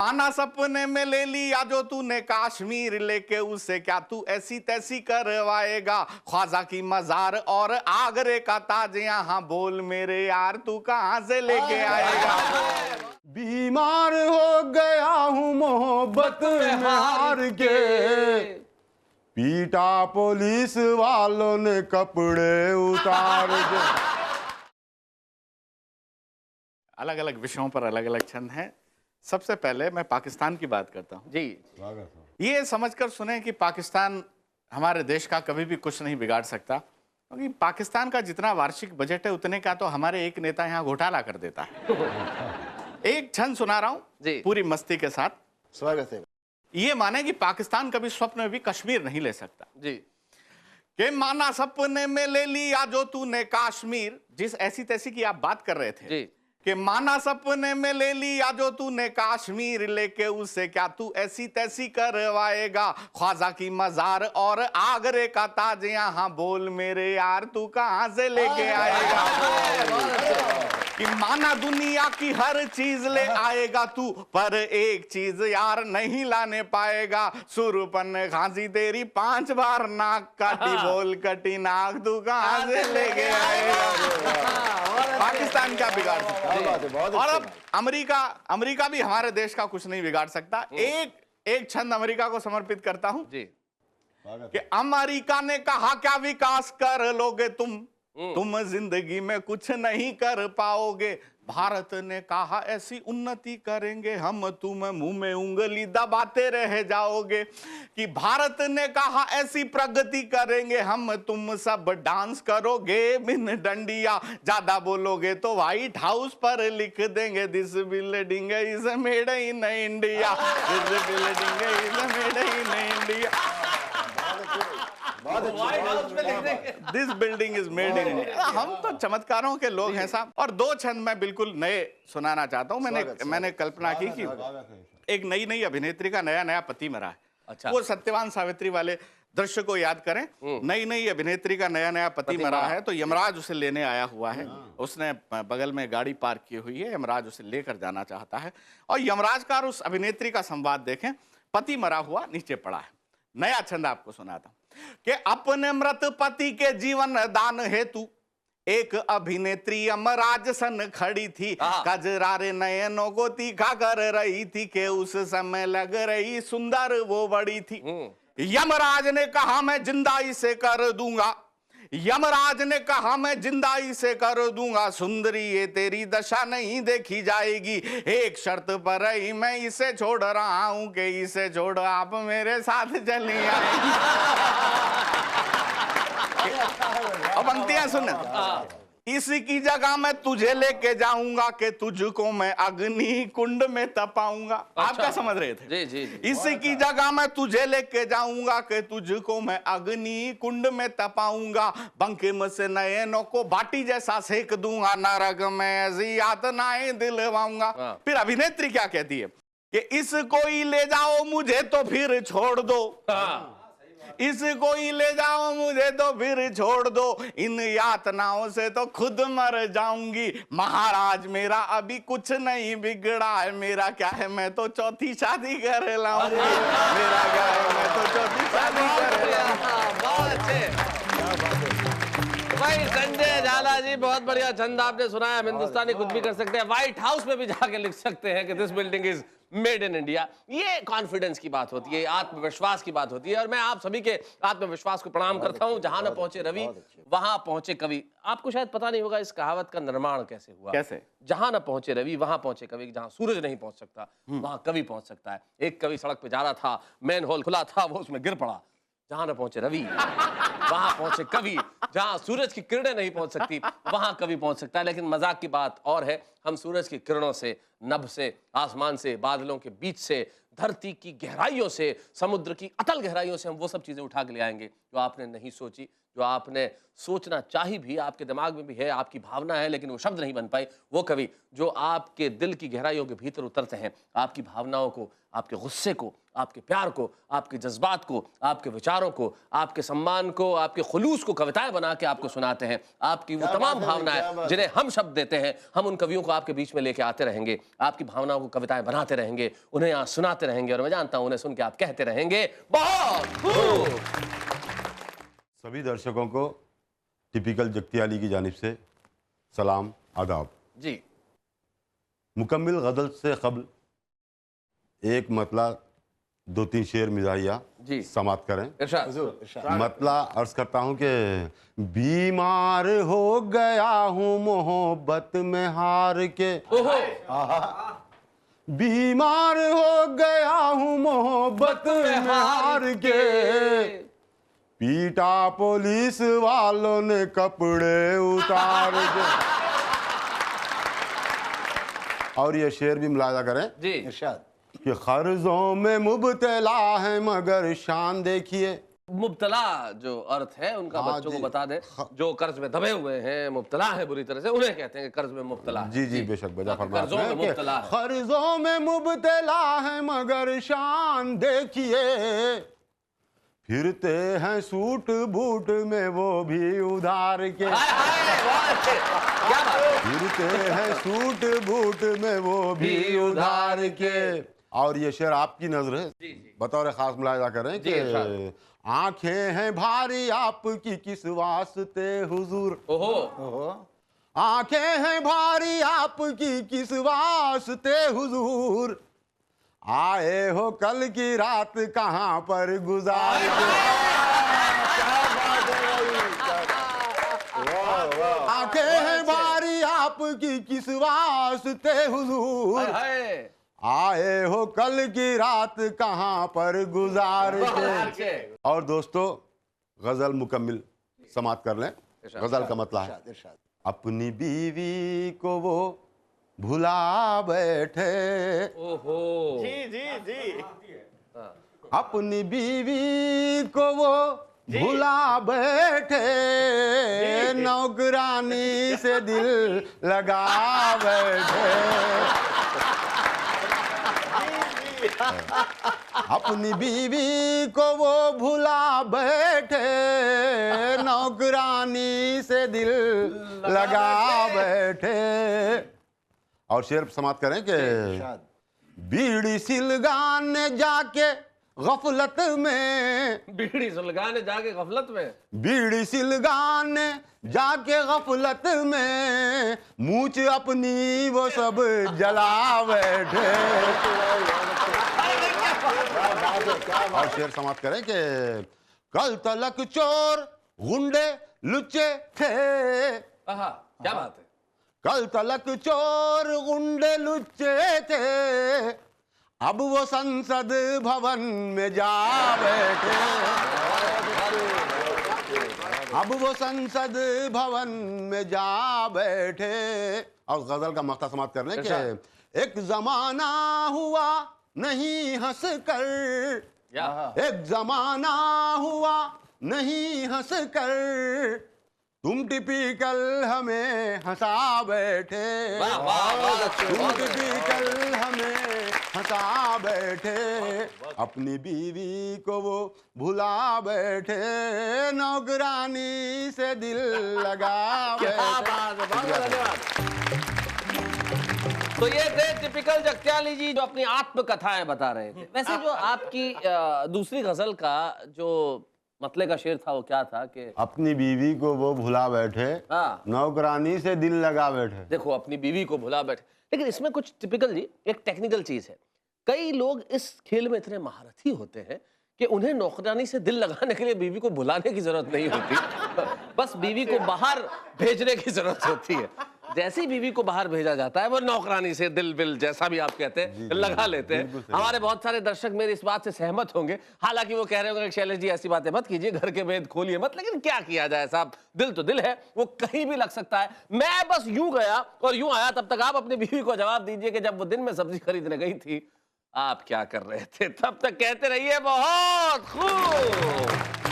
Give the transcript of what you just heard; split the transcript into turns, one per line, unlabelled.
माना सपने में ले लिया जो तूने कश्मीर लेके, उसे क्या तू ऐसी तैसी करवाएगा। ख्वाजा की मजार और आगरे का ताज यहाँ, बोल मेरे यार तू कहाँ से लेके आएगा।
बीमार हो गया हूँ मोहब्बत में हार के, पीटा पुलिस वालों ने कपड़े उतार के।
अलग अलग विषयों पर अलग अलग छंद हैं। सबसे पहले मैं पाकिस्तान की बात करता हूँ जी। ये समझकर सुने कि पाकिस्तान हमारे देश का कभी भी कुछ नहीं बिगाड़ सकता, क्योंकि पाकिस्तान का जितना वार्षिक बजट है उतने का तो हमारे एक नेता यहाँ घोटाला कर देता है। एक छंद सुना रहा हूँ पूरी मस्ती के साथ,
स्वागत है।
ये माने कि पाकिस्तान कभी स्वप्न में भी कश्मीर नहीं ले सकता
जी।
कि माना सपने में ले लिया जो तूने कश्मीर, जिस ऐसी तैसी की आप बात कर रहे थे
जी।
कि माना सपने में ले लिया जो तूने कश्मीर लेके, उसे क्या तू ऐसी तैसी करवाएगा। ख्वाजा की मजार और आगरे का ताज यहाँ, बोल मेरे यार तू कहाँ से लेके आएगा। कि माना दुनिया की हर चीज ले आएगा तू, पर एक चीज यार नहीं लाने पाएगा। सुरपन खांसी तेरी 5 बार नाक काटी, बोल कटी नाक तू कहाँ से लेके आएगा। पाकिस्तान क्या बिगाड़ सकता है। और अब अमेरिका भी हमारे देश का कुछ नहीं बिगाड़ सकता। एक छंद अमेरिका को समर्पित करता हूं
जी।
कि अमेरिका ने कहा क्या विकास कर लोगे तुम जिंदगी में कुछ नहीं कर पाओगे। भारत ने कहा ऐसी उन्नति करेंगे हम, तुम मुंह में उंगली दबाते रह जाओगे। कि भारत ने कहा ऐसी प्रगति करेंगे हम, तुम सब डांस करोगे बिन डंडिया। ज्यादा बोलोगे तो व्हाइट हाउस पर लिख देंगे, this building is made in India, this building is made in India, this building is made in India. हम तो चमत्कारों के लोग हैं साहब। और 2 छंद मैं बिल्कुल नए सुनाना चाहता हूं। मैंने कल्पना की कि एक नई अभिनेत्री का नया पति मरा है।
अच्छा।
वो सत्यवान सावित्री वाले दृश्य को याद करें। नई अभिनेत्री का नया पति मरा है, तो यमराज उसे लेने आया हुआ है। उसने बगल में गाड़ी पार्क की हुई है, यमराज उसे लेकर जाना चाहता है। और यमराज का और उस अभिनेत्री का संवाद देखें। पति मरा हुआ नीचे पड़ा है। नया छंद आपको सुनाता कि अपने मृत पति के जीवन दान हेतु एक अभिनेत्री यमराज सन खड़ी थी। कजरारे नयनों को तीखा कर रही थी कि उस समय लग रही सुंदर वो बड़ी थी। यमराज ने कहा मैं जिंदाई से कर दूंगा, यमराज ने कहा मैं जिंदाई से कर दूंगा। सुंदरी ये तेरी दशा नहीं देखी जाएगी, एक शर्त पर ही मैं इसे छोड़ रहा हूं कि इसे छोड़ आप मेरे साथ चली आएगी। अब पंक्तियां सुन। इसकी जगह मैं तुझे लेके जाऊंगा कि तुझको मैं अग्नि कुंड में तपाऊंगा। आप क्या समझ रहे थे?
जी जी जी।
इसकी जगह मैं तुझे लेके जाऊंगा कि तुझको मैं अग्नि कुंड में तपाऊंगा। बंकिम से नयनों को बाटी जैसा सेक दूंगा, नरक में ऐसी यातनाएं दिलवाऊंगा। फिर अभिनेत्री क्या कहती है कि इसको ही ले जाओ मुझे तो फिर छोड़ दो, इसको ही ले जाओ मुझे तो फिर छोड़ दो, इन यातनाओं से तो खुद मर जाऊंगी। महाराज मेरा अभी कुछ नहीं बिगड़ा है, मेरा क्या है मैं तो चौथी शादी कर लाऊंगी, मेरा क्या है मैं तो चौथी शादी कर लाऊंगी।
बहुत अच्छे भाई संजय झाला जी, बहुत बढ़िया छंद आपने सुनाया। हम हिंदुस्तानी कुछ भी कर सकते हैं, व्हाइट हाउस में भी जाके लिख सकते हैं कि this building is made in India. ये कॉन्फिडेंस की बात होती है, आत्मविश्वास की बात होती है। और मैं आप सभी के आत्मविश्वास को प्रणाम करता हूं। जहां न पहुंचे रवि वहां पहुंचे कवि। आपको शायद पता नहीं होगा इस कहावत का निर्माण कैसे हुआ।
कैसे?
जहां न पहुंचे रवि वहां पहुंचे कवि। जहां सूरज नहीं पहुंच सकता वहां कवि पहुंच सकता है। एक कवि सड़क पे जा रहा था, मैन होल खुला था, वो उसमें गिर पड़ा। जहां न पहुंचे रवि वहां पहुंचे कवि। जहां सूरज की किरणें नहीं पहुंच सकती वहां कवि पहुंच सकता है। लेकिन मजाक की बात और है, हम सूरज की किरणों से, नभ से, आसमान से, बादलों के बीच से, धरती की गहराइयों से, समुद्र की अतल गहराइयों से हम वो सब चीजें उठा के ले आएंगे जो आपने नहीं सोची, जो जो आपने सोचना चाही भी, आपके दिमाग में भी है, आपकी भावना है, लेकिन वो शब्द नहीं बन पाई, वो कवि जो आपके दिल की गहराइयों के भीतर उतरते हैं, आपकी भावनाओं को, आपके गुस्से को, आपके प्यार को, आपके जज्बात को, आपके विचारों को, आपके सम्मान को, आपके खुलूस को कविताएं बना के आपको सुनाते हैं। आपकी वो तमाम भावनाएं जिन्हें हम शब्द देते हैं, हम उन कवियों को आपके बीच में लेके आते रहेंगे, आपकी भावनाओं को कविताएं बनाते रहेंगे, उन्हें यहाँ सुनाते रहेंगे, और मैं जानता हूं उन्हें सुन के आप कहते रहेंगे बहुत खूब।
सभी दर्शकों को टिपिकल जगतियाली की जानिब से सलाम आदाब।
जी
मुकम्मिल गज़ल से कबल एक मतला 2-3 शेर मिजाहिया
जी
समात करें।
इरशाद।
मतला अर्ज करता हूँ कि बीमार हो गया हूँ मोहब्बत में हार के,
ओहो
बीमार हो गया हूँ मोहब्बत में हार के, पीटा पुलिस वालों ने कपड़े उतार के। और ये शेर भी मुलाजा करें
जी
कि कर्जों में मुब्तला है मगर शान देखिए।
मुब्तला जो अर्थ है उनका
हाँ
बच्चों को
जी।
बता दे, जो कर्ज में दबे हुए हैं, मुब्तला है बुरी तरह से, उन्हें कहते हैं कि कर्ज में मुब्तला है।
जी जी बेशक बजा फरमाते
कर्जों में
हैं कि
मुब्तला है।
कर्जों में मुब्तला है मगर शान देखिए, फिरते हैं सूट बूट में वो भी उधार के,
हाय हाय, वाह, क्या बात है।
फिरते हैं सूट बूट में वो भी उधार के। और ये शेर आपकी नजर है, बतौर खास मुलाहिजा करें
जी, इरशाद।
कि आंखें हैं भारी आपकी किस वास्ते हुजूर,
ओहो
आंखें हैं भारी आपकी किस वास्ते हुजूर, आए हो कल की रात कहाँ पर गुजार के। आंखें हैं भारी आपकी किस वास्ते हुजूर,
हाय
आए हो कल की रात कहाँ पर गुजार के। और दोस्तों गजल मुकम्मिल समात कर लें। गजल का मतलब है अपनी बीवी को वो भुला बैठे,
ओहो
जी जी जी
अपनी बीवी को वो भुला बैठे, नौकरानी से दिल लगा बैठे, अपनी बीवी को वो भुला बैठे, नौकरानी से दिल लगा बैठे। और शेर समाप्त करें कि बीड़ी सिलगाने जाके गफलत में,
बीड़ी सुलगाने जाके गफलत में,
बीड़ी सिलगाने जाके गफलत में, मूछ अपनी वो सब जला बैठे। और शेर समाप्त करें कि कल तलक चोर गुंडे लुच्चे थे,
आहा क्या बात है।
कल तलक चोर गुंडे लुच्चे थे, अब वो संसद भवन में जा बैठे, अब वो संसद भवन में जा बैठे। और गजल का मक्ता समाप्त करने के एक जमाना हुआ नहीं हंस कर, एक जमाना हुआ नहीं हंस कर, तुम टिपिकल हमें हंसा बैठे, तुम टिपिकल हमें हंसा बैठे, अपनी बीवी को वो भुला बैठे, नौकरानी से दिल लगा बैठे।
तो ये थे टिपिकल जगत्याली जी जो अपनी आत्मकथाएं बता रहे थे। वैसे जो आपकी दूसरी गजल का जो मतले का शेर था वो क्या था कि
अपनी बीवी को वो भुला बैठे,
हाँ।
नौकरानी से दिल लगा बैठे।
देखो अपनी बीवी को भुला बैठे, लेकिन इसमें कुछ टिपिकल जी एक टेक्निकल चीज है। कई लोग इस खेल में इतने महारथी होते हैं कि उन्हें नौकरानी से दिल लगाने के लिए बीवी को बुलाने की जरूरत नहीं होती, बस बीवी को बाहर भेजने की जरूरत होती है। जैसी बीवी को बाहर भेजा जाता है वो नौकरानी से दिल बिल जैसा भी आप कहते हैं लगा लेते हैं। हमारे बहुत सारे दर्शक मेरी इस बात से सहमत होंगे, हालांकि वो कह रहे होंगे शैलेश जी ऐसी बातें मत कीजिए, घर के भेद खोलिए मत, लेकिन क्या किया जाए साहब, दिल तो दिल है, वो कहीं भी लग सकता है। मैं बस यूं गया और यूं आया, तब तक आप अपनी बीवी को जवाब दीजिए कि जब वो दिन में सब्जी खरीदने गई थी आप क्या कर रहे थे। तब तक कहते रहिए बहुत खूब।